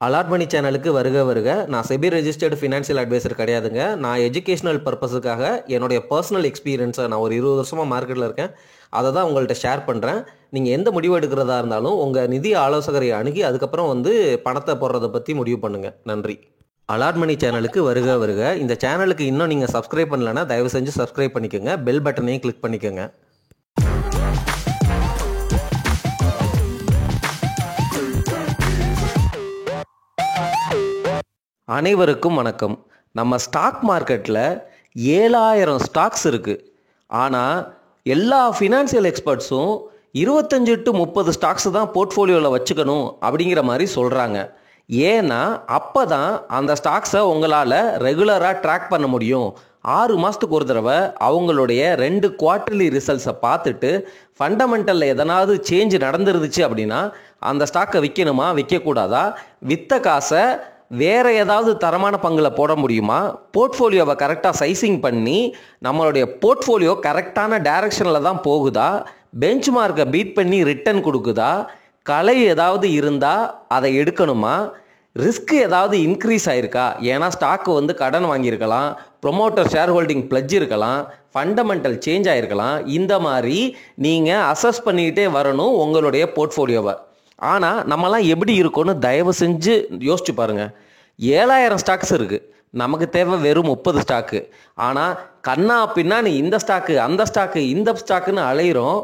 Allot மணி சேனலுக்கு வருக வருக. நான் செபி ரெஜிஸ்டர்டு ஃபினான்ஷியல் அட்வைசர் கிடையாதுங்க. நான் எஜுகேஷனல் பர்பஸுக்காக என்னுடைய பர்சனல் எக்ஸ்பீரியன்ஸை நான் ஒரு 20 வருஷமாக மார்க்கெட்டில் இருக்கேன், அதை தான் உங்கள்கிட்ட ஷேர் பண்ணுறேன். நீங்கள் எந்த முடிவு எடுக்கிறதா இருந்தாலும் உங்கள் நிதி ஆலோசகரை அணுகி அதுக்கப்புறம் பணத்தை போடுறதை பற்றி முடிவு பண்ணுங்கள். நன்றி. அலாட் மணி சேனலுக்கு வருக வருக. இந்த சேனலுக்கு இன்னும் நீங்கள் சப்ஸ்கிரைப் பண்ணலன்னா தயவு செஞ்சு சப்ஸ்கிரைப் பண்ணிக்கோங்க, பெல் பட்டனையும் கிளிக் பண்ணிக்கோங்க. அனைவருக்கும் வணக்கம். நம்ம ஸ்டாக் மார்க்கெட்டில் 7000 ஸ்டாக்ஸ் இருக்குது. ஆனால் எல்லா ஃபினான்ஷியல் எக்ஸ்பர்ட்ஸும் 25 to 30 ஸ்டாக்ஸ் தான் போர்ட்ஃபோலியோவில் வச்சுக்கணும் அப்படிங்கிற மாதிரி சொல்கிறாங்க. ஏன்னா அப்போ தான் அந்த ஸ்டாக்ஸை உங்களால் ரெகுலராக ட்ராக் பண்ண முடியும். 6 மாதத்துக்கு ஒரு தடவை அவங்களுடைய 2 குவார்ட்டர்லி ரிசல்ட்ஸை பார்த்துட்டு ஃபண்டமெண்டலில் எதனாவது சேஞ்ச் நடந்துருந்துச்சு அப்படின்னா அந்த ஸ்டாக்கை விற்கணுமா விற்கக்கூடாதா, விற்ற காசை வேறு ஏதாவது தரமான பங்கில் போட முடியுமா, போர்ட்ஃபோலியோவை கரெக்டாக சைசிங் பண்ணி நம்மளுடைய போர்ட்ஃபோலியோ கரெக்டான டைரக்ஷனில் தான் போகுதா, பெஞ்ச் மார்க்கை பீட் பண்ணி ரிட்டர்ன் கொடுக்குதா, கலை ஏதாவது இருந்தால் அதை எடுக்கணுமா, ரிஸ்க் ஏதாவது இன்க்ரீஸ் ஆகிருக்கா, ஏன்னா ஸ்டாக்கு கடன் வாங்கியிருக்கலாம், ப்ரொமோட்டர் ஷேர் ஹோல்டிங் பிளட்ஜ் இருக்கலாம், ஃபண்டமெண்டல் சேஞ்ச் ஆகிருக்கலாம். இந்த மாதிரி நீங்கள் அசஸ் பண்ணிக்கிட்டே வரணும் உங்களுடைய போர்ட்ஃபோலியோவை. ஆனால் நம்மலாம் எப்படி இருக்கும்னு தயவு செஞ்சு யோசிச்சு பாருங்கள். 7000 ஸ்டாக்ஸ் இருக்குது, நமக்கு தேவை வெறும் 30 ஸ்டாக்கு. ஆனால் கண்ணா பின்னான்னு இந்த ஸ்டாக்கு அந்த ஸ்டாக்கு இந்த ஸ்டாக்குன்னு அலைகிறோம்.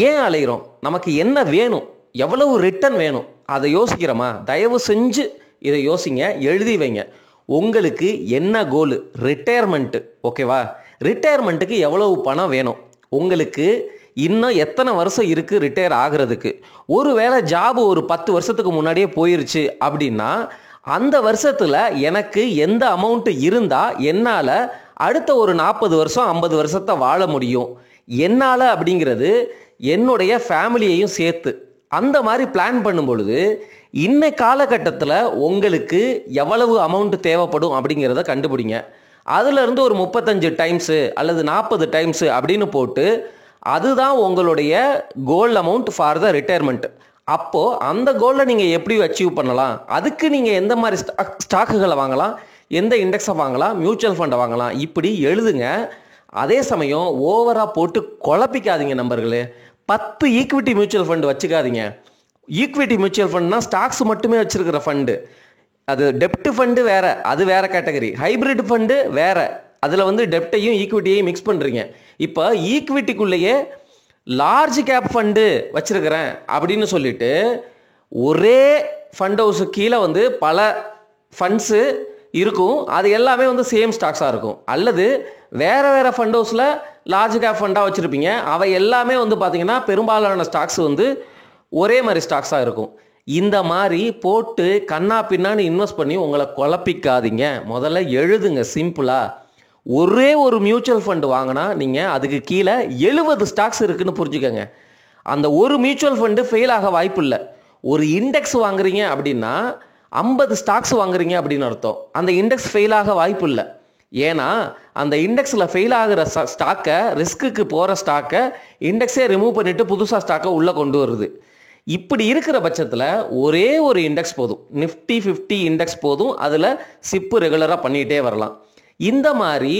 ஏன் அலைகிறோம்? நமக்கு என்ன வேணும், எவ்வளவு ரிட்டர்ன் வேணும், அதை யோசிக்கிறோமா? தயவு செஞ்சு இதை யோசிங்க, எழுதி வைங்க. உங்களுக்கு என்ன கோலு? ரிட்டையர்மெண்ட்டு. ஓகேவா? ரிட்டையர்மெண்ட்டுக்கு எவ்வளவு பணம் வேணும்? உங்களுக்கு இன்னும் எத்தனை வருஷம் இருக்குது ரிட்டையர் ஆகிறதுக்கு? ஒருவேளை ஜாபு ஒரு 10 வருஷத்துக்கு முன்னாடியே போயிருச்சு அப்படின்னா அந்த வருஷத்தில் எனக்கு எந்த அமௌண்ட்டு இருந்தால் என்னால் அடுத்த ஒரு 40 வருஷம் 50 வருஷத்தை வாழ முடியும், என்னால் அப்படிங்கிறது என்னுடைய ஃபேமிலியையும் சேர்த்து அந்த மாதிரி பிளான் பண்ணும் பொழுது இன்னை காலகட்டத்தில் உங்களுக்கு எவ்வளவு அமௌண்ட்டு தேவைப்படும் அப்படிங்கிறத கண்டுபிடிங்க. அதிலிருந்து ஒரு 35 டைம்ஸு அல்லது 40 டைம்ஸு அப்படின்னு போட்டு அதுதான் உங்களுடைய கோல் அமௌண்ட் ஃபார் த ரிட்டையர்மெண்ட். அப்போது அந்த கோலில் நீங்கள் எப்படி அச்சீவ் பண்ணலாம், அதுக்கு நீங்கள் எந்த மாதிரி ஸ்டாக்குகளை வாங்கலாம், எந்த இண்டெக்ஸை வாங்கலாம், மியூச்சுவல் ஃபண்டை வாங்கலாம், இப்படி எழுதுங்க. அதே சமயம் ஓவராக போட்டு குழப்பிக்காதீங்க நண்பர்களே. 10 ஈக்விட்டி மியூச்சுவல் ஃபண்டு வச்சுக்காதீங்க. ஈக்விட்டி மியூச்சுவல் ஃபண்ட்னா ஸ்டாக்ஸ் மட்டுமே வச்சுருக்கிற ஃபண்டு. அது டெப்ட் ஃபண்டு வேறு, அது வேறு கேட்டகரி. ஹைப்ரிட் ஃபண்டு வேறு, அதில் டெப்டையும் ஈக்விட்டியையும் மிக்ஸ் பண்ணுறீங்க. இப்போ ஈக்விட்டிக்குள்ளேயே லார்ஜ் கேப் ஃபண்டு வச்சுருக்கிறேன் அப்படின்னு சொல்லிட்டு ஒரே ஃபண்ட் ஹவுஸு கீழே பல ஃபண்ட்ஸு இருக்கும், அது எல்லாமே சேம் ஸ்டாக்ஸாக இருக்கும். அல்லது வேறு வேறு ஃபண்ட் ஹவுஸில் லார்ஜ் கேப் ஃபண்டாக வச்சுருப்பீங்க, அவை எல்லாமே பார்த்தீங்கன்னா பெரும்பாலான ஸ்டாக்ஸ் ஒரே மாதிரி ஸ்டாக்ஸாக இருக்கும். இந்த மாதிரி போட்டு கண்ணா பின்னான்னு இன்வெஸ்ட் பண்ணி உங்களை குழப்பிக்காதீங்க. முதல்ல எழுதுங்க சிம்பிளாக. ஒரே ஒரு மியூச்சுவல் ஃபண்டு வாங்கினா நீங்கள் அதுக்கு கீழே 70 ஸ்டாக்ஸ் இருக்குதுன்னு புரிஞ்சுக்கோங்க. அந்த ஒரு மியூச்சுவல் ஃபண்டு ஃபெயில் ஆக வாய்ப்பு இல்லை. ஒரு இண்டெக்ஸ் வாங்குறீங்க அப்படின்னா 50 ஸ்டாக்ஸ் வாங்குறீங்க அப்படின்னு அர்த்தம். அந்த இண்டெக்ஸ் ஃபெயில் ஆக வாய்ப்பு இல்லை. ஏன்னா அந்த இண்டெக்ஸில் ஃபெயில் ஆகிற ஸ்டாக்கை, ரிஸ்க்குக்கு போகிற ஸ்டாக்கை இண்டெக்ஸே ரிமூவ் பண்ணிவிட்டு புதுசாக ஸ்டாக்கை உள்ளே கொண்டு வருது. இப்படி இருக்கிற பட்சத்தில் ஒரே ஒரு இண்டெக்ஸ் போதும், நிஃப்டி 50 இண்டெக்ஸ் போதும். அதில் சிப்பு ரெகுலராக பண்ணிகிட்டே வரலாம். இந்த மாதிரி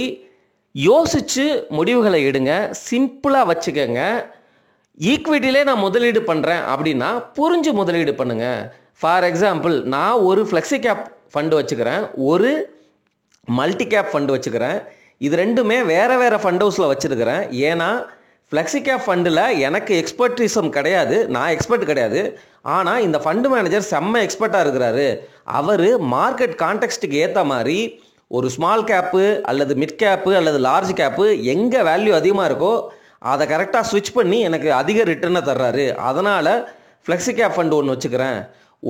யோசித்து முடிவுகளை எடுங்க, சிம்பிளாக வச்சுக்கோங்க. ஈக்விட்டிலே நான் முதலீடு பண்ணுறேன் அப்படின்னா புரிஞ்சு முதலீடு பண்ணுங்கள். ஃபார் எக்ஸாம்பிள், நான் ஒரு ஃப்ளெக்ஸி கேப் ஃபண்டு வச்சுக்கிறேன், ஒரு மல்டி கேப் ஃபண்டு வச்சுக்கிறேன். இது ரெண்டுமே வேறு வேறு ஃபண்ட் ஹவுஸில் வச்சுருக்கிறேன். ஏன்னா ஃப்ளெக்ஸி கேப் ஃபண்டில் எனக்கு எக்ஸ்பர்டிசம் கிடையாது, நான் எக்ஸ்பர்ட் கிடையாது. ஆனால் இந்த ஃபண்டு மேனேஜர் செம்ம எக்ஸ்பர்ட்டாக இருக்கிறாரு. அவர் மார்க்கெட் கான்டெக்ஸ்ட்டுக்கு ஏற்ற மாதிரி ஒரு ஸ்மால் கேப்பு அல்லது மிட் கேப்பு அல்லது லார்ஜ் கேப்பு எங்கே வேல்யூ அதிகமாக இருக்கோ அதை கரெக்டாக ஸ்விட்ச் பண்ணி எனக்கு அதிக ரிட்டர்னை தர்றாரு. அதனால் ஃப்ளெக்ஸி கேப் ஃபண்டு ஒன்று வச்சுக்கிறேன்,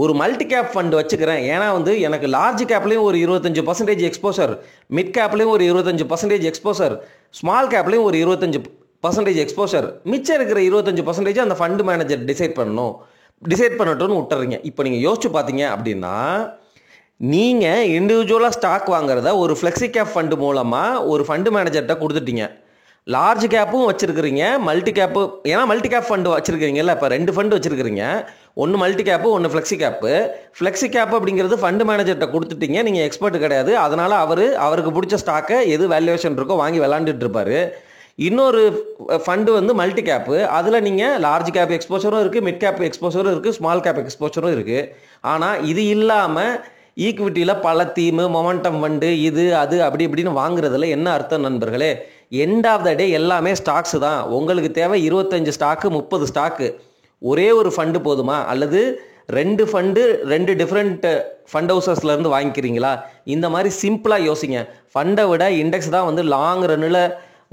ஒரு மல்டி கேப் ஃபண்டு வச்சுக்கிறேன். ஏன்னா எனக்கு லார்ஜ் கேப்லேயும் ஒரு 25% எக்ஸ்போசர், மிட் கேப்லேயும் ஒரு 25% எக்ஸ்போசர், ஸ்மால் கேப்லேயும் ஒரு 25% எக்ஸ்போசர், மிச்சம் இருக்கிற 25% அந்த ஃபண்டு மேனேஜர் டிசைட் பண்ணட்டும்னு விட்டுறீங்க. இப்போ நீங்கள் யோசிச்சு பார்த்தீங்க அப்படின்னா நீங்கள் இண்டிவிஜுவலாக ஸ்டாக் வாங்குறத ஒரு ஃப்ளெக்ஸி கேப் ஃபண்டு மூலமாக ஒரு ஃபண்டு மேனேஜர்கிட்ட கொடுத்துட்டீங்க. லார்ஜ் கேப்பும் வச்சுருக்கிறீங்க, மல்டி கேப்பு. ஏன்னா மல்டி கேப் ஃபண்டு வச்சுருக்கிறீங்கல்ல, இப்போ 2 ஃபண்டு வச்சுருக்கிறீங்க. ஒன்று மல்டி கேப்பு, ஒன்று ஃப்ளெக்ஸி கேப்பு. ஃப்ளெக்ஸி கேப் அப்படிங்கிறது ஃபண்டு மேனேஜர்கிட்ட கொடுத்துட்டீங்க, நீங்கள் எக்ஸ்பர்ட் கிடையாது. அதனால் அவருக்கு பிடிச்ச ஸ்டாக்கை எது வேல்யூவேஷன் இருக்கோ வாங்கி விளாண்டுட்டு இருப்பார். இன்னொரு ஃபண்டு வந்து மல்டி கேப்பு, அதில் நீங்கள் லார்ஜ் கேப் எக்ஸ்போஷரும் இருக்குது, மிட் கேப் எக்ஸ்போஷரும் இருக்குது, ஸ்மால் கேப் எக்ஸ்போஷரும் இருக்குது. ஆனால் இது இல்லாமல் ஈக்விட்டியில் பல தீமு, மொமெண்டம் ஃபண்டு, இது அது அப்படி இப்படின்னு வாங்குறதுல என்ன அர்த்தம் நண்பர்களே? எண்ட் ஆஃப் த டே எல்லாமே ஸ்டாக்ஸ் தான். உங்களுக்கு தேவை 25 ஸ்டாக்கு, 30 ஸ்டாக்கு. ஒரே ஒரு ஃபண்டு போதுமா? அல்லது 2 ஃபண்டு 2 டிஃப்ரெண்ட் ஃபண்ட் ஹவுசஸ்லேருந்து வாங்கிக்கிறீங்களா? இந்த மாதிரி சிம்பிளாக யோசிங்க. ஃபண்டை விட இண்டெக்ஸ் தான் வந்து லாங் ரன்னில்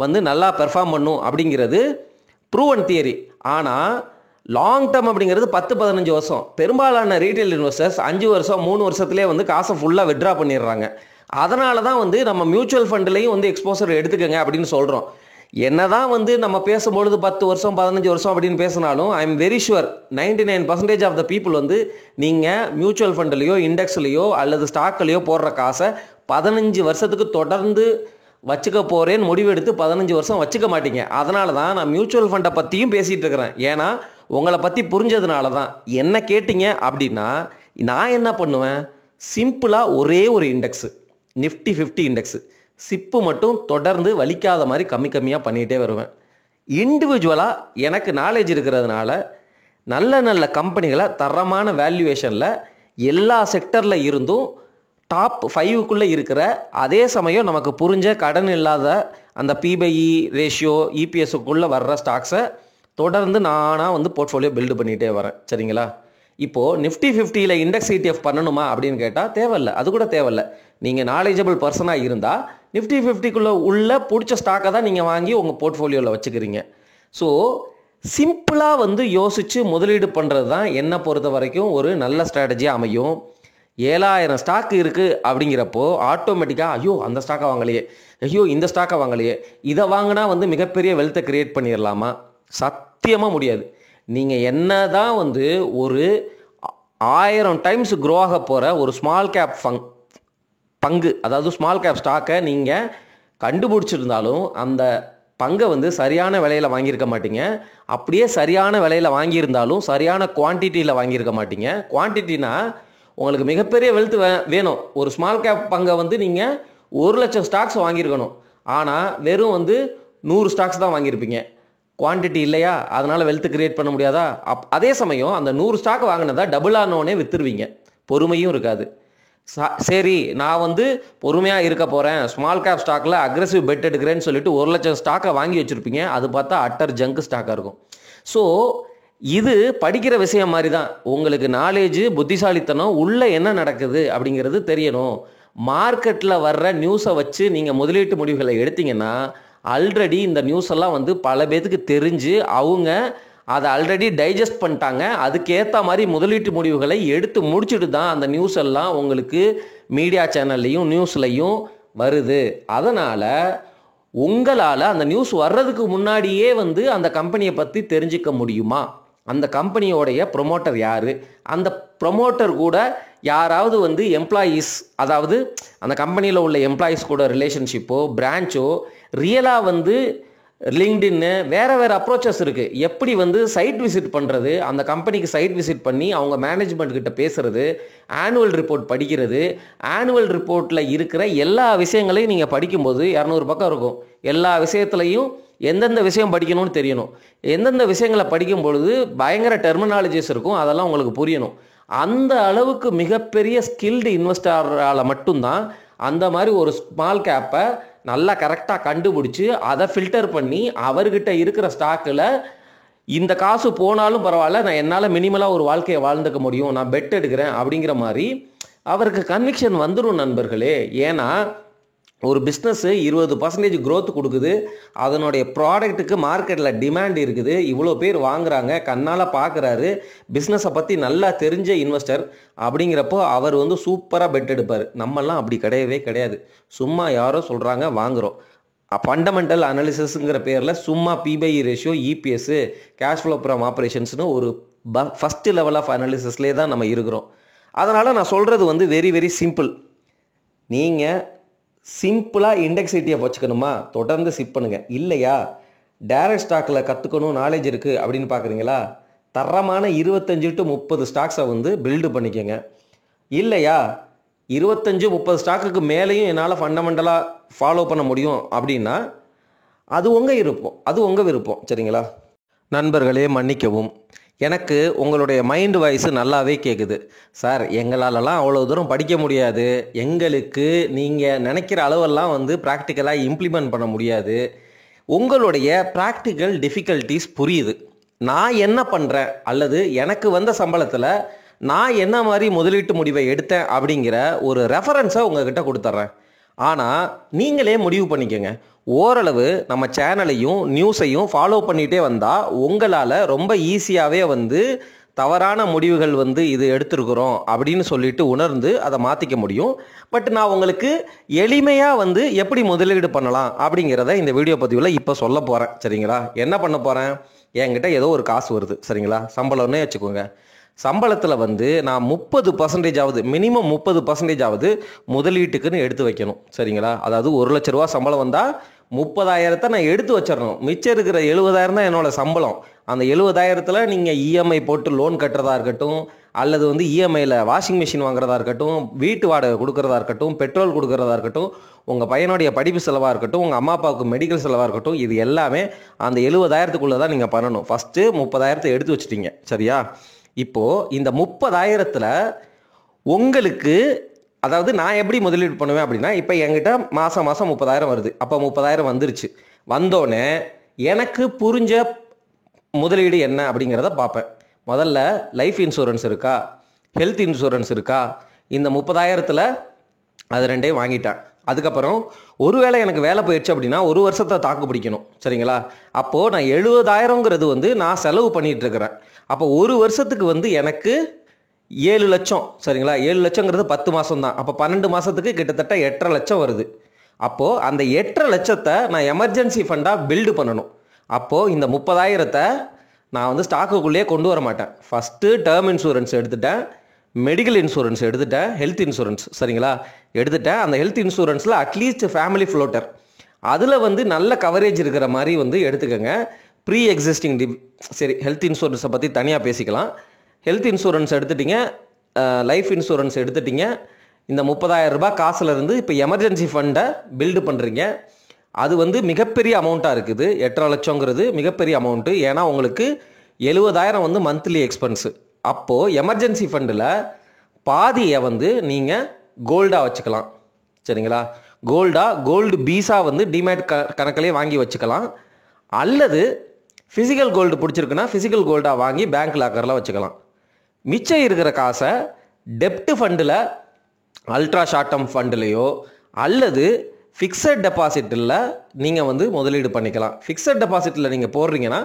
வந்து நல்லா பெர்ஃபார்ம் பண்ணும் அப்படிங்கிறது ப்ரூவன் தியரி. ஆனால் லாங் டேர்ம் அப்படிங்கிறது 10-15 வருஷம். பெரும்பாலான ரீட்டைல் இன்வெஸ்டர்ஸ் 5 வருஷம் 3 வருஷத்துலேயே வந்து காசை ஃபுல்லாக வித்ட்ரா பண்ணிடுறாங்க. அதனால தான் வந்து நம்ம மியூச்சுவல் ஃபண்ட்லேயும் வந்து எக்ஸ்போசர் எடுத்துக்கங்க அப்படின்னு சொல்கிறோம். என்னதான் வந்து நம்ம பேசும்பொழுது 10 வருஷம் 15 வருஷம் அப்படின்னு பேசினாலும் I am very sure 99% of the people வந்து நீங்கள் மியூச்சுவல் ஃபண்ட்லேயோ இண்டெக்ஸ்லேயோ அல்லது ஸ்டாக்லேயோ போடுற காசை 15 வருஷத்துக்கு தொடர்ந்து வச்சுக்க போகிறேன்னு முடிவெடுத்து 15 வருஷம் வச்சுக்க மாட்டீங்க. அதனால தான் நான் மியூச்சுவல் ஃபண்டை பற்றியும் பேசிகிட்டு இருக்கிறேன். ஏன்னா உங்களை பற்றி புரிஞ்சதுனால தான். என்ன கேட்டிங்க அப்படின்னா நான் என்ன பண்ணுவேன், சிம்பிளாக ஒரே ஒரு இண்டெக்ஸு, நிஃப்டி 50 இண்டெக்ஸு, சிப்பு மட்டும் தொடர்ந்து வலிக்காத மாதிரி கம்மியாக பண்ணிகிட்டே வருவேன். இண்டிவிஜுவலாக எனக்கு நாலேஜ் இருக்கிறதுனால நல்ல நல்ல கம்பெனிகளை தரமான வேல்யூவேஷனில் எல்லா செக்டரில் இருந்தும் டாப் 5க்குள்ளே இருக்கிற, அதே சமயம் நமக்கு புரிஞ்ச கடன் இல்லாத அந்த பிபைஇ ரேஷியோ இபிஎஸ்க்குள்ளே வர்ற ஸ்டாக்ஸை தொடர்ந்து நானாக வந்து போர்ட்ஃபோலியோ பில்டு பண்ணிகிட்டே வரேன். சரிங்களா? இப்போது நிஃப்டி 50ல் இண்டெக்ஸ் ETF பண்ணணுமா அப்படின்னு கேட்டால் தேவையில்லை. அது கூட தேவையில்லை. நீங்கள் நாலேஜபிள் பர்சனாக இருந்தால் நிஃப்டி 50க்குள்ளே உள்ள பிடிச்ச ஸ்டாக்கை தான் நீங்கள் வாங்கி உங்கள் போர்ட்ஃபோலியோவில் வச்சுக்கிறீங்க. ஸோ சிம்பிளாக வந்து யோசித்து முதலீடு பண்ணுறது தான் என்னை பொறுத்த வரைக்கும் ஒரு நல்ல ஸ்ட்ராட்டஜியாக அமையும். 7000 ஸ்டாக் இருக்குது அப்படிங்கிறப்போ ஆட்டோமேட்டிக்காக ஐயோ அந்த ஸ்டாக்கை வாங்கலையே, ஐயோ இந்த ஸ்டாக்கை வாங்கலையே, இதை வாங்கினா வந்து மிகப்பெரிய வெல்த்தை கிரியேட் பண்ணிடலாமா? சத்தியமாக முடியாது. நீங்கள் என்ன தான் வந்து ஒரு 1000 டைம்ஸ் க்ரோ ஆக போகிற ஒரு ஸ்மால் கேப் பங்கு, அதாவது ஸ்மால் கேப் ஸ்டாக்கை நீங்கள் கண்டுபிடிச்சிருந்தாலும் அந்த பங்கை வந்து சரியான விலையில் வாங்கியிருக்க மாட்டீங்க. அப்படியே சரியான விலையில் வாங்கியிருந்தாலும் சரியான குவான்டிட்டியில் வாங்கியிருக்க மாட்டீங்க. குவான்டிட்டினா உங்களுக்கு மிகப்பெரிய வெல்த் வேணும். ஒரு ஸ்மால் கேப் பங்கை வந்து நீங்கள் 1,00,000 ஸ்டாக்ஸ் வாங்கியிருக்கணும். ஆனால் வெறும் வந்து 100 ஸ்டாக்ஸ் தான் வாங்கியிருப்பீங்க. குவான்டிட்டி இல்லையா? அதனால் வெல்த் கிரியேட் பண்ண முடியாதா? அதே சமயம் அந்த 100 ஸ்டாக் வாங்கினதா டபுள் ஆனோடனே விற்றுருவீங்க. பொறுமையும் இருக்காது. சரி நான் வந்து பொறுமையாக இருக்க போகிறேன், ஸ்மால் கேப் ஸ்டாக்கில் அக்ரெசிவ் பெட் எடுக்கிறேன்னு சொல்லிட்டு 1,00,000 ஸ்டாக்கை வாங்கி வச்சுருப்பீங்க. அது பார்த்தா அட்டர் ஜங்க் ஸ்டாக்காக இருக்கும். ஸோ இது படிக்கிற விஷயம் மாதிரி தான். உங்களுக்கு நாலேஜ், புத்திசாலித்தனம், உள்ளே என்ன நடக்குது அப்படிங்கிறது தெரியணும். மார்க்கெட்டில் வர்ற நியூஸை வச்சு நீங்கள் முதலீட்டு முடிவுகளை எடுத்தீங்கன்னா ஆல்ரெடி இந்த நியூஸ் எல்லாம் வந்து பல பேத்துக்கு தெரிஞ்சு அவங்க அதை ஆல்ரெடி டைஜஸ்ட் பண்ணிட்டாங்க. அதுக்கேற்ற மாதிரி முதலீட்டு முடிவுகளை எடுத்து முடிச்சுட்டு தான் அந்த நியூஸ் எல்லாம் உங்களுக்கு மீடியா சேனல்லையும் நியூஸ்லையும் வருது. அதனால் உங்களால் அந்த நியூஸ் வர்றதுக்கு முன்னாடியே வந்து அந்த கம்பெனியை பற்றி தெரிஞ்சிக்க முடியுமா? அந்த கம்பெனியோடைய ப்ரொமோட்டர் யார், அந்த ப்ரொமோட்டர் கூட யாராவது வந்து எம்ப்ளாயீஸ், அதாவது அந்த கம்பெனியில் உள்ள எம்ப்ளாயீஸ் கூட ரிலேஷன்ஷிப்போ பிரான்ச்சோ ரியலாக வந்து லிங்க்டின்னு வேறு அப்ரோச்சஸ் இருக்குது. எப்படி வந்து சைட் விசிட் பண்ணுறது, அந்த கம்பெனிக்கு சைட் விசிட் பண்ணி அவங்க மேனேஜ்மெண்ட் கிட்ட பேசுகிறது, ஆனுவல் ரிப்போர்ட் படிக்கிறது. ஆனுவல் ரிப்போர்ட்டில் இருக்கிற எல்லா விஷயங்களையும் நீங்கள் படிக்கும்போது 200 பக்கம் இருக்கும். எல்லா விஷயத்துலையும் எந்தெந்த விஷயம் படிக்கணும்னு தெரியணும். எந்தெந்த விஷயங்களை படிக்கும் பொழுது பயங்கர டெர்மினாலஜிஸ் இருக்கும், அதெல்லாம் உங்களுக்கு புரியணும். அந்த அளவுக்கு மிகப்பெரிய ஸ்கில்டு இன்வெஸ்டரால் மட்டும்தான் அந்த மாதிரி ஒரு ஸ்மால் கேப்பை நல்லா கரெக்டாக கண்டுபிடிச்சி அதை ஃபில்டர் பண்ணி அவர்கிட்ட இருக்கிற ஸ்டாக்கில் இந்த காசு போனாலும் பரவாயில்ல, நான் என்னால் மினிமலாக ஒரு வாழ்க்கையை வாழ்ந்துக்க முடியும், நான் பெட் எடுக்கிறேன் அப்படிங்கிற மாதிரி அவருக்கு கன்விக்ஷன் வந்துடும் நண்பர்களே. ஏன்னா ஒரு பிஸ்னஸ்ஸு 20% growth கொடுக்குது, அதனுடைய ப்ராடக்ட்டுக்கு மார்க்கெட்டில் டிமாண்ட் இருக்குது, இவ்வளோ பேர் வாங்குறாங்க, கண்ணால் பார்க்குறாரு, பிஸ்னஸை பற்றி நல்லா தெரிஞ்ச இன்வெஸ்டர் அப்படிங்கிறப்போ அவர் வந்து சூப்பராக பெட் எடுப்பார். நம்மெல்லாம் அப்படி கிடையவே கிடையாது. சும்மா யாரோ சொல்கிறாங்க வாங்குகிறோம். ஃபண்டமெண்டல் அனாலிசிஸுங்கிற பேரில் சும்மா P by E ratio, EPS, cash flow from ஆப்ரேஷன்ஸ்னு ஒரு ஃபஸ்ட்டு லெவல் ஆஃப் அனாலிசிஸ்லேயே தான் நம்ம இருக்கிறோம். அதனால் நான் சொல்கிறது வந்து வெரி வெரி சிம்பிள். நீங்கள் சிம்பிளாக இண்டெக்ஸ் ETF வச்சுக்கணுமா, தொடர்ந்து சிப் பண்ணுங்க. இல்லையா டைரக்ட் ஸ்டாக்கில் கற்றுக்கணும் நாலேஜ் இருக்குது அப்படின்னு பார்க்குறீங்களா, தரமான 25 to 30 ஸ்டாக்ஸை வந்து பில்டு பண்ணிக்கோங்க. இல்லையா 25-30 ஸ்டாக்குக்கு மேலேயும் என்னால் ஃபண்டமெண்டலாக ஃபாலோ பண்ண முடியும் அப்படின்னா அது உங்கள் விருப்பம். சரிங்களா நண்பர்களே, மன்னிக்கவும், எனக்கு உங்களுடைய மைண்ட் வாய்ஸ் நல்லாவே கேட்குது. சார், எங்களாலலாம் அவ்வளோ தூரம் படிக்க முடியாது, எங்களுக்கு நீங்கள் நினைக்கிற அளவெல்லாம் வந்து ப்ராக்டிக்கலாக இம்ப்ளிமெண்ட் பண்ண முடியாது, உங்களுடைய ப்ராக்டிக்கல் டிஃபிகல்ட்டிஸ் புரியுது. நான் என்ன பண்ணுறேன் அல்லது எனக்கு வந்த சம்பளத்தில் நான் என்ன மாதிரி முதலீட்டு முடிவை எடுத்தேன் அப்படிங்கிற ஒரு ரெஃபரன்ஸை உங்ககிட்ட கொடுத்துட்றேன். ஆனால் நீங்களே முடிவு பண்ணிக்கோங்க. ஓரளவு நம்ம சேனலையும் நியூஸையும் ஃபாலோ பண்ணிகிட்டே வந்தால் உங்களால் ரொம்ப ஈஸியாகவே வந்து தவறான முடிவுகள் வந்து இது எடுத்துருக்குறோம் அப்படின்னு சொல்லிட்டு உணர்ந்து அதை மாற்றிக்க முடியும். பட் நான் உங்களுக்கு எளிமையாக வந்து எப்படி முதலீடு பண்ணலாம் அப்படிங்கிறத இந்த வீடியோ பதிவில் இப்போ சொல்ல போகிறேன். சரிங்களா, என்ன பண்ண போகிறேன், என்கிட்ட ஏதோ ஒரு காசு வருது, சரிங்களா, சம்பளம்னே வச்சுக்கோங்க. சம்பளத்தில் வந்து நான் 30% மினிமம் 30% முதலீட்டுக்குன்னு எடுத்து வைக்கணும். சரிங்களா, அதாவது 1 லட்ச ரூபா சம்பளம் வந்தால் 30,000 நான் எடுத்து வச்சிடணும். மிச்சம் இருக்கிற 70,000 தான் என்னோட சம்பளம். அந்த 70,000 நீங்கள் இஎம்ஐ போட்டு லோன் கட்டுறதா இருக்கட்டும், அல்லது வந்து இஎம்ஐயில் வாஷிங் மிஷின் வாங்குறதா இருக்கட்டும், வீட்டு வாடகை கொடுக்குறதா இருக்கட்டும், பெட்ரோல் கொடுக்குறதா இருக்கட்டும், உங்கள் பையனுடைய படிப்பு செலவாக இருக்கட்டும், உங்கள் அம்மா அப்பாவுக்கு மெடிக்கல் செலவாக இருக்கட்டும், இது எல்லாமே அந்த 70,000க்குள்ளே தான் நீங்கள் பண்ணணும். ஃபஸ்ட்டு 30,000 எடுத்து வச்சிட்டிங்க. சரியா, இப்போது இந்த 30,000 உங்களுக்கு, அதாவது நான் எப்படி முதலீடு பண்ணுவேன் அப்படின்னா, இப்போ என்கிட்ட மாதம் 30,000 வருது. அப்போ 30,000 வந்துருச்சு. வந்தோடனே எனக்கு புரிஞ்ச முதலீடு என்ன அப்படிங்கிறத பார்ப்பேன். முதல்ல லைஃப் இன்சூரன்ஸ் இருக்கா, ஹெல்த் இன்சூரன்ஸ் இருக்கா, இந்த 30,000 அது ரெண்டையும் வாங்கிட்டேன். அதுக்கப்புறம் ஒருவேளை எனக்கு வேலை போயிடுச்சு அப்படின்னா 1 வருஷத்தை தாக்கு பிடிக்கணும். சரிங்களா, அப்போது நான் 70,000ங்கிறது வந்து நான் செலவு பண்ணிகிட்டு இருக்கிறேன். அப்போ 1 வருஷத்துக்கு வந்து எனக்கு 7 லட்சம். சரிங்களா, 7 லட்சங்கிறது 10 மாதம் தான். அப்போ 12 மாதத்துக்கு கிட்டத்தட்ட 8.5 லட்சம் வருது. அப்போது அந்த 8.5 லட்சத்தை நான் எமர்ஜென்சி ஃபண்டாக பில்டு பண்ணணும். அப்போது இந்த 30,000 நான் வந்து ஸ்டாக்குக்குள்ளேயே கொண்டு வர மாட்டேன். ஃபஸ்ட்டு டேர்ம் இன்சூரன்ஸ் எடுத்துட்டேன், மெடிக்கல் இன்சூரன்ஸ் எடுத்துட்டேன், ஹெல்த் இன்சூரன்ஸ் சரிங்களா எடுத்துட்டேன். அந்த ஹெல்த் இன்சூரன்ஸில் அட்லீஸ்ட் ஃபேமிலி ஃப்ளோட்டர் அதில் வந்து நல்ல கவரேஜ் இருக்கிற மாதிரி வந்து எடுத்துக்கோங்க. ப்ரீ எக்ஸிஸ்டிங் சரி, ஹெல்த் இன்சூரன்ஸை பற்றி தனியாக பேசிக்கலாம். ஹெல்த் இன்சூரன்ஸ் எடுத்துட்டிங்க, லைஃப் இன்சூரன்ஸ் எடுத்துட்டிங்க. இந்த 30,000 ரூபாய் காசுலேருந்து இப்போ எமர்ஜென்சி ஃபண்டை பில்டு பண்ணுறீங்க. அது வந்து மிகப்பெரிய அமௌண்ட்டாக இருக்குது. 8.5 லட்சங்கிறது மிகப்பெரிய அமௌண்ட்டு. ஏன்னா உங்களுக்கு 70,000 வந்து மந்த்லி எக்ஸ்பென்ஸு. அப்போது எமர்ஜென்சி ஃபண்டில் பாதியை வந்து நீங்கள் கோல்டாக வச்சுக்கலாம். சரிங்களா, கோல்டு பீஸா வந்து டிமேட் கணக்கிலே வாங்கி வச்சுக்கலாம். அல்லது ஃபிசிக்கல் கோல்டு பிடிச்சிருக்குன்னா ஃபிசிக்கல் கோல்டாக வாங்கி பேங்க் லாக்கரில் வச்சுக்கலாம். மிச்சம் இருக்கிற காசை டெப்ட் ஃபண்டில், அல்ட்ரா ஷார்ட் டேர்ம் ஃபண்டுலையோ அல்லது ஃபிக்ஸட் டெபாசிட்டில் நீங்கள் வந்து முதலீடு பண்ணிக்கலாம். ஃபிக்ஸட் டெபாசிட்டில் நீங்கள் போடுறீங்கன்னா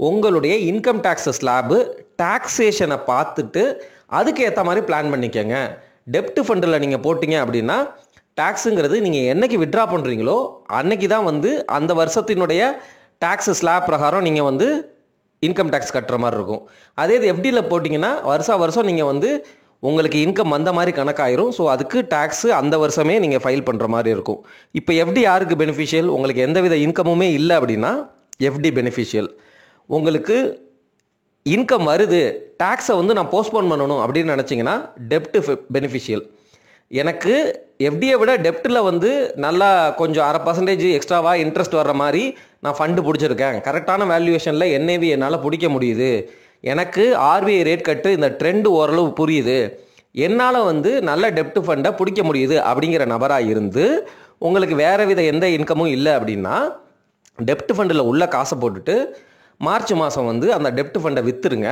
உங்களுடைய இன்கம் டேக்ஸ் ஸ்லாபு டாக்ஸேஷனை பார்த்துட்டு அதுக்கு ஏற்ற மாதிரி பிளான் பண்ணிக்கோங்க. டெப்ட் ஃபண்டில் நீங்கள் போட்டிங்க அப்படின்னா டேக்ஸுங்கிறது நீங்கள் என்றைக்கு விட்ரா பண்ணுறீங்களோ அன்னைக்கு தான் வந்து அந்த வருஷத்தினுடைய டேக்ஸ் ஸ்லாப் பிரகாரம் நீங்கள் வந்து இன்கம் டேக்ஸ் கட்டுற மாதிரி இருக்கும். அதே இது எஃப்டியில் போட்டிங்கன்னா வருஷம் நீங்கள் வந்து உங்களுக்கு இன்கம் வந்த மாதிரி கணக்காயிரும். ஸோ அதுக்கு டேக்ஸு அந்த வருஷமே நீங்கள் ஃபைல் பண்ணுற மாதிரி இருக்கும். இப்போ எஃப்டி யாருக்கு பெனிஃபிஷியல், உங்களுக்கு எந்தவித இன்கமுமே இல்லை அப்படின்னா எஃப்டி பெனிஃபிஷியல். உங்களுக்கு இன்கம் வருது, டேக்ஸை வந்து நான் போஸ்ட்போன் பண்ணணும் அப்படின்னு நினச்சிங்கன்னா டெப்ட் பெனிஃபிஷியல். எனக்கு எஃப்டியை விட டெப்ட்டில் வந்து நல்லா கொஞ்சம் 0.5% எக்ஸ்ட்ராவாக இன்ட்ரெஸ்ட் வர்ற மாதிரி நான் ஃபண்டு பிடிச்சிருக்கேன், கரெக்டான வேல்யூவேஷனில் என்ஏவி என்னால் பிடிக்க முடியுது, எனக்கு ஆர்பிஐ ரேட் கட்டு இந்த ட்ரெண்டு ஓரளவு புரியுது, என்னால் வந்து நல்ல டெப்ட் ஃபண்டை பிடிக்க முடியுது அப்படிங்கிற நபராக இருந்து உங்களுக்கு வேறு வித எந்த இன்கமும் இல்லை அப்படின்னா டெப்ட் ஃபண்டில் உள்ள காசை போட்டுட்டு மார்ச் மாதம் வந்து அந்த டெப்ட் ஃபண்டை விற்றுருங்க.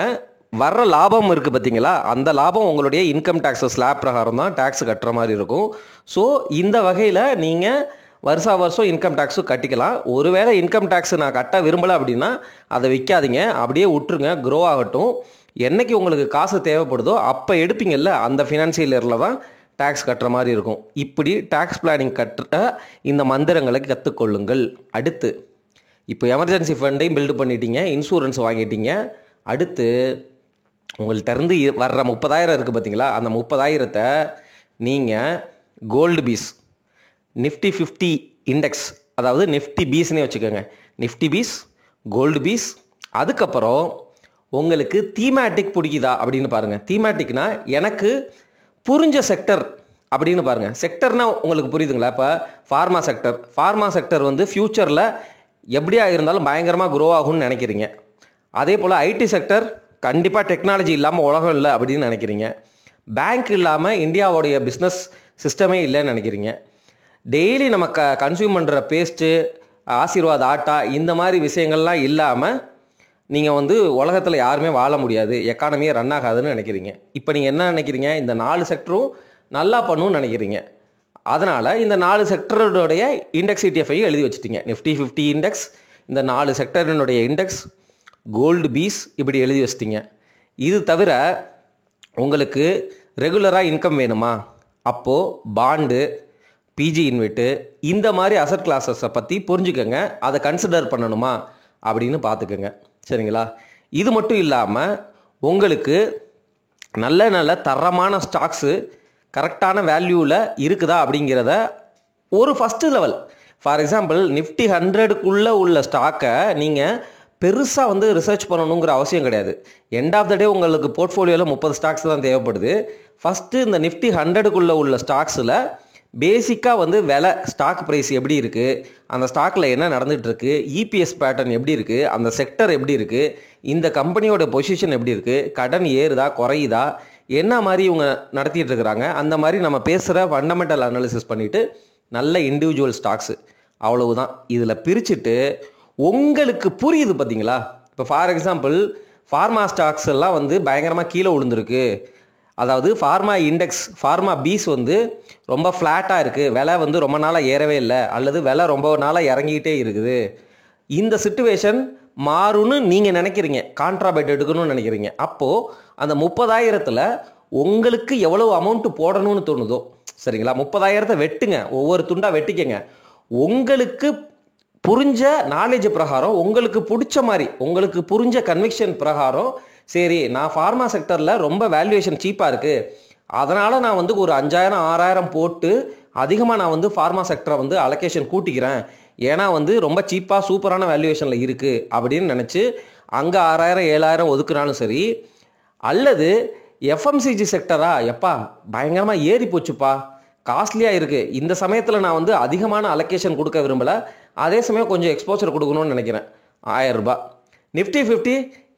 வர்ற லாபம் இருக்குது பார்த்தீங்களா, அந்த லாபம் உங்களுடைய இன்கம் டேக்ஸ் ஸ்லாப் பிரகாரம் தான் டேக்ஸ் கட்டுற மாதிரி இருக்கும். ஸோ இந்த வகையில் நீங்கள் வருஷம் இன்கம் டேக்ஸும் கட்டிக்கலாம். ஒருவேளை இன்கம் டேக்ஸ் நான் கட்ட விரும்பலை அப்படின்னா அதை விற்காதீங்க, அப்படியே விட்டுருங்க, க்ரோ ஆகட்டும். என்றைக்கு உங்களுக்கு காசு தேவைப்படுதோ அப்போ எடுப்பீங்கல்ல, அந்த ஃபினான்ஷியல் இயரில் தான் டேக்ஸ் கட்டுற மாதிரி இருக்கும். இப்படி டேக்ஸ் பிளானிங் கட்ட இந்த மந்திரங்களை கற்றுக்கொள்ளுங்கள். அடுத்து இப்போ எமர்ஜென்சி ஃபண்டையும் பில்டு பண்ணிட்டீங்க, இன்சூரன்ஸ் வாங்கிட்டீங்க. அடுத்து உங்கள்கிட்ட இருந்து வர்ற 30,000 இருக்குது பார்த்தீங்களா, அந்த 30,000 நீங்கள் கோல்டு பீஸ் நிஃப்டி 50 இண்டெக்ஸ், அதாவது நிஃப்டி பீஸ்னே வச்சுக்கோங்க. Nifty BeES, gold BeES. அதுக்கப்புறம் உங்களுக்கு தீமேட்டிக் பிடிக்குதா அப்படின்னு பாருங்கள். தீமேட்டிக்னா எனக்கு புரிஞ்ச செக்டர் அப்படின்னு பாருங்கள். செக்டர்னா உங்களுக்கு புரியுதுங்களா? இப்போ ஃபார்மா செக்டர் வந்து ஃப்யூச்சரில் எப்படியா இருந்தாலும் பயங்கரமாக க்ரோ ஆகும்னு நினைக்கிறீங்க. அதே போல் ஐடி செக்டர் கண்டிப்பாக டெக்னாலஜி இல்லாமல் உலகம் இல்லை அப்படின்னு நினைக்கிறீங்க. பேங்க் இல்லாமல் இந்தியாவோடைய பிஸ்னஸ் சிஸ்டமே இல்லைன்னு நினைக்கிறீங்க. டெய்லி நம்ம கன்சியூம் பண்ணுற பேஸ்ட்டு, ஆசீர்வாத் ஆட்டா, இந்த மாதிரி விஷயங்கள்லாம் இல்லாமல் நீங்கள் வந்து உலகத்தில் யாருமே வாழ முடியாது, எக்கானமியே ரன் ஆகாதுன்னு நினைக்கிறீங்க. இப்போ நீங்கள் என்ன நினைக்கிறீங்க? இந்த 4 செக்டரும் நல்லா பண்ணுன்னு நினைக்கிறீங்க. அதனால் இந்த 4 செக்டருடைய இண்டெக்ஸ் இடிஎஃப்ஐயும் எழுதி வச்சுட்டீங்க. நிஃப்டி 50 இண்டெக்ஸ், இந்த 4 செக்டரினுடைய இண்டெக்ஸ், கோல்டு பீஸ், இப்படி எழுதி வச்சிட்டிங்க. இது தவிர உங்களுக்கு ரெகுலராக இன்கம் வேணுமா? அப்போது பாண்டு, பிஜி இன்வெட்டு, இந்த மாதிரி அசட் கிளாஸஸை பற்றி புரிஞ்சுக்கோங்க. அதை கன்சிடர் பண்ணணுமா அப்படின்னு பார்த்துக்கோங்க. சரிங்களா? இது மட்டும் இல்லாமல் உங்களுக்கு நல்ல தரமான ஸ்டாக்ஸு கரெக்டான வேல்யூவில் இருக்குதா அப்படிங்கிறத ஒரு first level, for example Nifty 100க்குள்ளே உள்ள ஸ்டாக்கை நீங்கள் பெருசாக வந்து ரிசர்ச் பண்ணணுங்கிற அவசியம் கிடையாது. எண்ட் ஆஃப் த டே உங்களுக்கு போர்ட்ஃபோலியோவில் 30 ஸ்டாக்ஸ் தான் தேவைப்படுது. ஃபஸ்ட்டு இந்த நிஃப்டி 100க்குள்ளே உள்ள ஸ்டாக்ஸில் பேசிக்காக வந்து விலை, ஸ்டாக் ப்ரைஸ் எப்படி இருக்குது, அந்த ஸ்டாக்கில் என்ன நடந்துகிட்ருக்கு, இபிஎஸ் பேட்டர்ன் எப்படி இருக்குது, அந்த செக்டர் எப்படி இருக்குது, இந்த கம்பெனியோட பொசிஷன் எப்படி இருக்குது, கடன் ஏறுதா குறையுதா, என்ன மாதிரி இவங்க நடத்திட்டு இருக்கிறாங்க, அந்த மாதிரி நம்ம பேசுகிற ஃபண்டமெண்டல் அனாலிசிஸ் பண்ணிவிட்டு நல்ல இண்டிவிஜுவல் ஸ்டாக்ஸு, அவ்வளவுதான். இதில் பிரிச்சுட்டு உங்களுக்கு புரியுது பார்த்தீங்களா? இப்போ ஃபார் எக்ஸாம்பிள் ஃபார்மா ஸ்டாக்ஸ் எல்லாம் வந்து பயங்கரமாக கீழே விழுந்திருக்கு. அதாவது ஃபார்மா இண்டெக்ஸ், ஃபார்மா பீஸ் வந்து ரொம்ப ஃப்ளாட்டாக இருக்குது, விலை வந்து ரொம்ப நாளாக ஏறவே இல்லை, அல்லது விலை ரொம்ப நாளாக இறங்கிக்கிட்டே இருக்குது. இந்த சிச்சுவேஷன் மாறும்னு நீங்கள் நினைக்கிறீங்க, கான்ட்ராபேட் எடுக்கணும்னு நினைக்கிறீங்க. அப்போது அந்த 30,000த்தில் உங்களுக்கு எவ்வளவு அமௌண்ட்டு போடணும்னு தோணுதோ, சரிங்களா, 30,000 வெட்டுங்க, ஒவ்வொரு துண்டாக வெட்டிக்கங்க. உங்களுக்கு புரிஞ்ச நாலேஜ் பிரகாரம், உங்களுக்கு பிடிச்ச மாதிரி, உங்களுக்கு புரிஞ்ச கன்விக்ஷன் பிரகாரம், சரி நான் ஃபார்மா செக்டரில் ரொம்ப வேல்யூவேஷன் சீப்பாக இருக்குது, அதனால் நான் வந்து ஒரு 5,000 6,000 போட்டு அதிகமாக நான் வந்து ஃபார்மா செக்டரை வந்து அலோகேஷன் கூட்டிக்கிறேன், ஏன்னா வந்து ரொம்ப சீப்பாக சூப்பரான வேல்யூவேஷனில் இருக்குது அப்படின்னு நினச்சி அங்கே 6,000 7,000 ஒதுக்குனாலும் சரி, அல்லது எஃப்எம்சிஜி செக்டரா, எப்பா பயங்கரமாக ஏறி போச்சுப்பா, காஸ்ட்லியாக இருக்குது, இந்த சமயத்தில் நான் வந்து அதிகமான அலோகேஷன் கொடுக்க விரும்பலை, அதே சமயம் கொஞ்சம் எக்ஸ்போசர் கொடுக்கணும்னு நினைக்கிறேன், 1000 ரூபாய். நிஃப்டி 50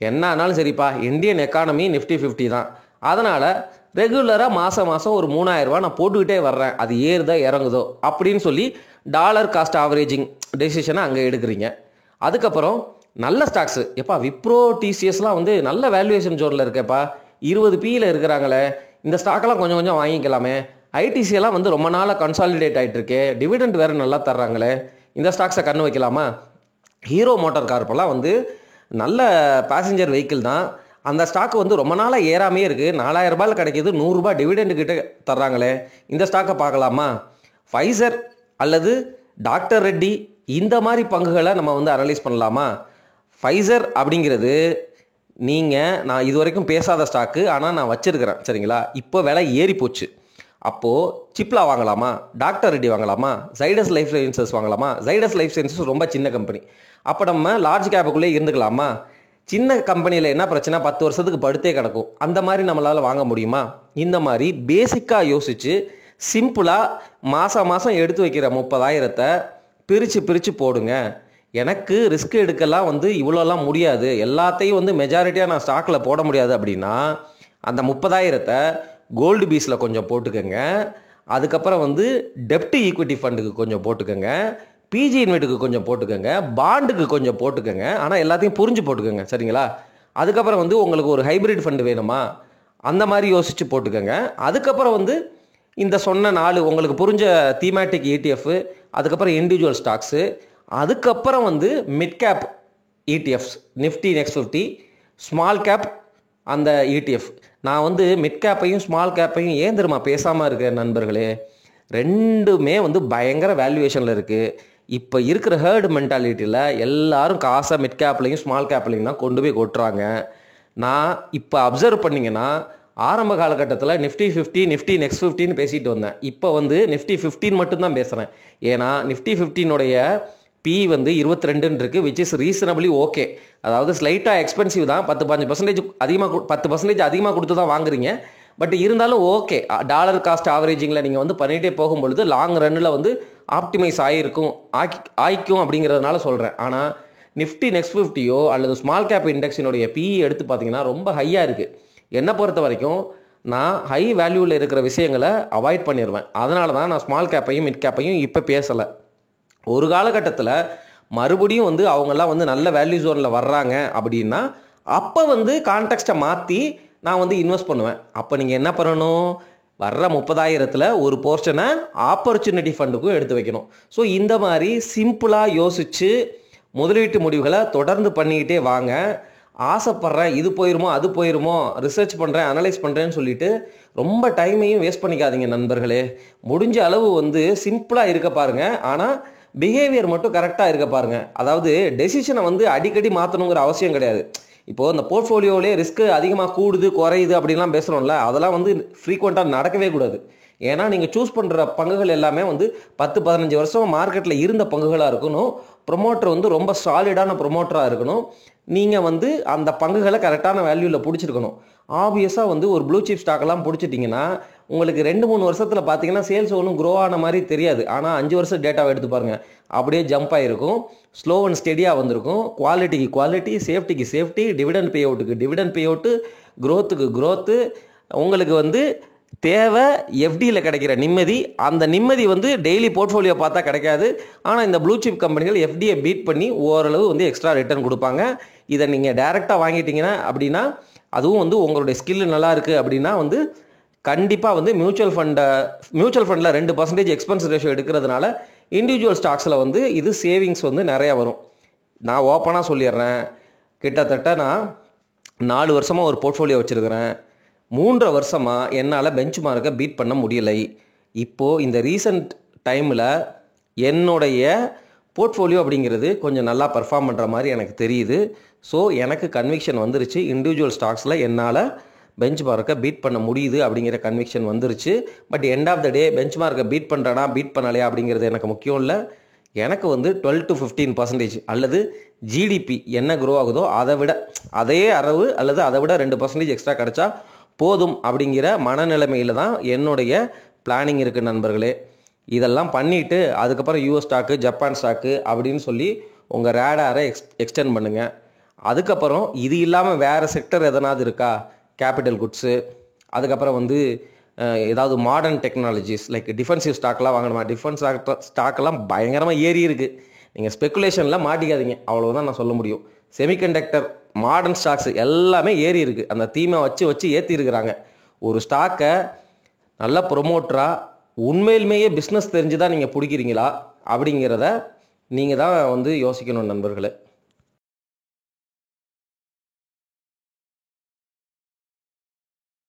என்ன ஆனாலும் சரிப்பா, இந்தியன் எக்கானமி நிஃப்டி 50 தான், அதனால் ரெகுலராக மாதம் ஒரு 3,000 ரூபா நான் போட்டுக்கிட்டே வர்றேன், அது ஏறுதோ இறங்குதோ அப்படின்னு சொல்லி டாலர் காஸ்ட் ஆவரேஜிங் டெசிஷனை அங்கே எடுக்கிறீங்க. அதுக்கப்புறம் நல்ல ஸ்டாக்ஸு, எப்பா விப்ரோ டிசிஎஸ்லாம் வந்து நல்ல வேல்யூவேஷன் ஜோனில் இருக்கேப்பா, 20 பியில் இருக்கிறாங்களே, இந்த ஸ்டாக்கெல்லாம் கொஞ்சம் கொஞ்சம் வாங்கிக்கலாமே, ஐடிசியெல்லாம் வந்து ரொம்ப நாளாக கன்சாலிடேட் ஆகிட்டு இருக்கே, டிவிடெண்ட் வேறு நல்லா தர்றாங்களே, இந்த ஸ்டாக்ஸை கண்ணு வைக்கலாமா? ஹீரோ மோட்டார் கார்ப்பெல்லாம் வந்து நல்ல பேசஞ்சர் வெஹிக்கிள் தான், அந்த ஸ்டாக்கு வந்து ரொம்ப நாளாக ஏறாமே இருக்குது, 4,000 ரூபாயில் கிடைக்கிது, 100 ரூபாய் டிவிடெண்ட் கிட்ட தர்றாங்களே, இந்த ஸ்டாக்கை பார்க்கலாமா? ஃபைசர் அல்லது டாக்டர் ரெட்டி, இந்த மாதிரி பங்குகளை நம்ம வந்து அனலைஸ் பண்ணலாமா? ஃபைசர் அப்படிங்கிறது நான் இது வரைக்கும் பேசாத ஸ்டாக்கு, ஆனால் நான் வச்சுருக்கிறேன், சரிங்களா, இப்போ விலை ஏறி போச்சு. அப்போது சிப்லா வாங்கலாமா, டாக்டர் ரெட்டி வாங்கலாமா, ஜைடஸ் லைஃப் சயின்சஸ் வாங்கலாமா? ஜைடஸ் லைஃப் சயின்சஸ் ரொம்ப சின்ன கம்பெனி, அப்போ நம்ம லார்ஜ் கேப்புக்குள்ளே இருந்துக்கலாமா? சின்ன கம்பெனியில் என்ன பிரச்சனை, 10 வருஷத்துக்கு படுத்தே கிடக்கும், அந்த மாதிரி நம்மளால் வாங்க முடியுமா? இந்த மாதிரி பேசிக்காக யோசித்து சிம்பிளாக மாதம் எடுத்து வைக்கிற 30,000 பிரித்து போடுங்க. எனக்கு ரிஸ்க் எடுக்கலாம் வந்து இவ்வளோலாம் முடியாது, எல்லாத்தையும் வந்து மெஜாரிட்டியாக நான் ஸ்டாக்கில் போட முடியாது அப்படின்னா அந்த 30,000 கோல்டு பீஸில் கொஞ்சம் போட்டுக்கோங்க. அதுக்கப்புறம் வந்து டெப்ட் ஈக்விட்டி ஃபண்டுக்கு கொஞ்சம் போட்டுக்கோங்க, பிஜி இன்வெட்டுக்கு கொஞ்சம் போட்டுக்கோங்க, பாண்டுக்கு கொஞ்சம் போட்டுக்கோங்க, ஆனால் எல்லாத்தையும் புரிஞ்சு போட்டுக்கோங்க, சரிங்களா? அதுக்கப்புறம் வந்து உங்களுக்கு ஒரு ஹைப்ரிட் ஃபண்டு வேணுமா, அந்த மாதிரி யோசித்து போட்டுக்கோங்க. அதுக்கப்புறம் வந்து இந்த சொன்ன 4 உங்களுக்கு புரிஞ்ச தீமேட்டிக் ETF, அதுக்கப்புறம் இண்டிவிஜுவல் ஸ்டாக்ஸு, அதுக்கப்புறம் வந்து mid cap ETFs, Nifty next 50, small cap அந்த ETF. நான் வந்து மிட் கேப்பையும் ஸ்மால் கேப்பையும் ஏன் தெரியுமா பேசாமல் இருக்கேன் நண்பர்களே, ரெண்டுமே வந்து பயங்கர வேல்யூவேஷனில் இருக்குது. இப்போ இருக்கிற ஹேர்டு மென்டாலிட்டியில் எல்லாரும் காசை மிட் கேப்லையும் ஸ்மால் கேப்லையும் தான் கொண்டு போய் கொட்டுறாங்க. நான் இப்போ அப்சர்வ் பண்ணிங்கன்னா ஆரம்ப காலகட்டத்தில் நிஃப்டி 50 நிஃப்டி நெக்ஸ்ட் 50ன்னு பேசிட்டு வந்தேன். இப்போ வந்து நிஃப்டி 15 மட்டும்தான் பேசுகிறேன். ஏன்னா நிஃப்டி 15உடைய பி வந்து 22 இருக்கு, விச் இஸ் ரீசனபிளி ஓகே. அதாவது ஸ்லைட்டாக எக்ஸ்பென்சிவ் தான், 10-15% அதிகமாக 10% அதிகமாக கொடுத்து தான் வாங்குறீங்க. பட் இருந்தாலும் ஓகே, டாலர் காஸ்ட் ஆவரேஜிங்கில் நீங்கள் வந்து பண்ணிகிட்டே போகும்பொழுது லாங் ரன்னில் வந்து ஆப்டிமைஸ் ஆயிக்கும் அப்படிங்கிறதுனால சொல்கிறேன். ஆனால் நிஃப்டி நெக்ஸ்ட் 50யோ அல்லது ஸ்மால் கேப் இண்டெக்ஸினுடைய பிஇ எடுத்து பார்த்தீங்கன்னா ரொம்ப ஹையாக இருக்குது. என்னை பொறுத்த வரைக்கும் நான் ஹை வேல்யூவில் இருக்கிற விஷயங்களை அவாய்ட் பண்ணிடுவேன். அதனால தான் நான் ஸ்மால் கேப்பையும் மிட் கேப்பையும் இப்போ பேசலை. ஒரு காலகட்டத்தில் மறுபடியும் வந்து அவங்கெல்லாம் வந்து நல்ல வேல்யூ ஜோனில் வர்றாங்க அப்படின்னா அப்போ வந்து கான்டெக்ஸ்ட்டை மாற்றி நான் வந்து இன்வெஸ்ட் பண்ணுவேன். அப்போ நீங்கள் என்ன பண்ணணும், வர்ற 30,000ல் ஒரு போர்ஷனை ஆப்பர்ச்சுனிட்டி ஃபண்டுக்கும் எடுத்து வைக்கணும். ஸோ இந்த மாதிரி சிம்பிளாக யோசித்து முதலீட்டு முடிவுகளை தொடர்ந்து பண்ணிக்கிட்டே வாங்க. ஆசைப்படுறேன், இது போயிருமோ அது போயிருமோ, ரிசர்ச் பண்ணுறேன் அனலைஸ் பண்ணுறேன்னு சொல்லிட்டு ரொம்ப டைமையும் வேஸ்ட் பண்ணிக்காதீங்க நண்பர்களே. முடிஞ்ச அளவு வந்து சிம்பிளாக இருக்க பாருங்கள், ஆனால் பிஹேவியர் மட்டும் கரெக்டாக இருக்க பாருங்கள். அதாவது டெசிஷனை வந்து அடிக்கடி மாற்றணுங்கிற அவசியம் கிடையாது. இப்போது இந்த போர்ட்ஃபோலியோவிலே ரிஸ்க்கு அதிகமாக கூடுது குறையுது அப்படின்லாம் பேசுகிறோம்ல, அதெல்லாம் வந்து ஃப்ரீக்வெண்ட்டாக நடக்கவே கூடாது. ஏன்னா நீங்கள் சூஸ் பண்ணுற பங்குகள் எல்லாமே வந்து 10-15 வருஷம் மார்க்கெட்டில் இருந்த பங்குகளாக இருக்கணும். ப்ரொமோட்டர் வந்து ரொம்ப சாலிடான ப்ரொமோட்டராக இருக்கணும். நீங்கள் வந்து அந்த பங்குகளை கரெக்டான வேல்யூவில் பிடிச்சிருக்கணும். ஆப்வியஸாக வந்து ஒரு ப்ளூ சிப் ஸ்டாக்கெல்லாம் பிடிச்சிட்டிங்கன்னா உங்களுக்கு 2-3 வருஷத்தில் பார்த்தீங்கன்னா சேல்ஸ் ஒன்றும் க்ரோ ஆன மாதிரி தெரியாது. ஆனால் 5 வருஷம் டேட்டாவை எடுத்து பாருங்கள், அப்படியே ஜம்ப் ஆகிருக்கும். ஸ்லோ அண்ட் ஸ்டெடியாக வந்திருக்கும். குவாலிட்டிக்கு குவாலிட்டி, சேஃப்டிக்கு சேஃப்டி, டிவிடெண்ட் பே அவுட்டுக்கு டிவிடெண்ட் பே அவுட்டு, க்ரோத்துக்கு க்ரோத்து. உங்களுக்கு வந்து தேவை எஃப்டியில் கிடைக்கிற நிம்மதி. அந்த நிம்மதி வந்து டெய்லி போர்ட்ஃபோலியோ பார்த்தா கிடைக்காது. ஆனால் இந்த ப்ளூ சிப் கம்பெனிகள் எஃப்டியை பீட் பண்ணி ஓரளவு வந்து எக்ஸ்ட்ரா ரிட்டர்ன் கொடுப்பாங்க. இதை நீங்கள் டைரெக்டாக வாங்கிட்டீங்கன்னா அப்படின்னா, அதுவும் வந்து உங்களுடைய ஸ்கில் நல்லா இருக்குது அப்படின்னா வந்து கண்டிப்பாக வந்து மியூச்சுவல் ஃபண்டில் 2% எக்ஸ்பென்ஸ் ரேஷியோ எடுக்கிறதுனால இண்டிவிஜுவல் ஸ்டாக்ஸில் வந்து இது சேவிங்ஸ் வந்து நிறையா வரும். நான் ஓப்பனாக சொல்லிடுறேன், கிட்டத்தட்ட நான் 4 வருஷமாக ஒரு போர்ட்ஃபோலியோ வச்சுருக்கிறேன். 3 வருஷமாக என்னால் பெஞ்ச் மார்க்கை பீட் பண்ண முடியலை. இப்போது இந்த ரீசன்ட் டைமில் என்னுடைய போர்ட்ஃபோலியோ அப்படிங்கிறது கொஞ்சம் நல்லா பர்ஃபார்ம் பண்ணுற மாதிரி எனக்கு தெரியுது. ஸோ எனக்கு கன்விக்ஷன் வந்துருச்சு, இண்டிவிஜுவல் ஸ்டாக்ஸில் என்னால் பெஞ்ச் மார்க்கை பீட் பண்ண முடியுது அப்படிங்கிற கன்விக்ஷன் வந்துருச்சு. But end of the day பெஞ்ச் மார்க்கை பீட் பண்ணுறேனா பீட் பண்ணலையா அப்படிங்கிறது எனக்கு முக்கியம் இல்லை. எனக்கு வந்து 12-15% அல்லது ஜிடிபி என்ன க்ரோ ஆகுதோ அதை விட அதே அளவு அல்லது அதை விட 2% எக்ஸ்ட்ரா கிடச்சா போதும் அப்படிங்கிற மனநிலைமையில் தான் என்னுடைய பிளானிங் இருக்குது நண்பர்களே. இதெல்லாம் பண்ணிவிட்டு அதுக்கப்புறம் யூஎஸ் ஸ்டாக்கு, ஜப்பான் ஸ்டாக்கு அப்படின்னு சொல்லி உங்கள் ரேடாரை எக்ஸ்டெண்ட் பண்ணுங்கள். அதுக்கப்புறம் இது இல்லாமல் வேறு செக்டர் எதனாவது இருக்கா, கேபிட்டல் குட்ஸு, அதுக்கப்புறம் வந்து ஏதாவது மாடர்ன் டெக்னாலஜிஸ் லைக் டிஃபென்சிவ் ஸ்டாக்லாம் வாங்கணுமா? டிஃபென்ஸ் ஸ்டாக்கெல்லாம் பயங்கரமாக ஏறி இருக்குது. நீங்கள் ஸ்பெக்குலேஷனில் மாட்டிக்காதீங்க, அவ்வளோதான் நான் சொல்ல முடியும். செமிகண்டக்டர், மாடர்ன் ஸ்டாக்ஸ் எல்லாமே ஏறி இருக்குது. அந்த தீமை வச்சு ஏற்றி இருக்கிறாங்க. ஒரு ஸ்டாக்கை நல்ல ப்ரொமோட்டராக உண்மையிலுமேயே பிஸ்னஸ் தெரிஞ்சு தான் நீங்கள் பிடிக்கிறீங்களா அப்படிங்கிறத நீங்கள் தான் வந்து யோசிக்கணும் நண்பர்களே.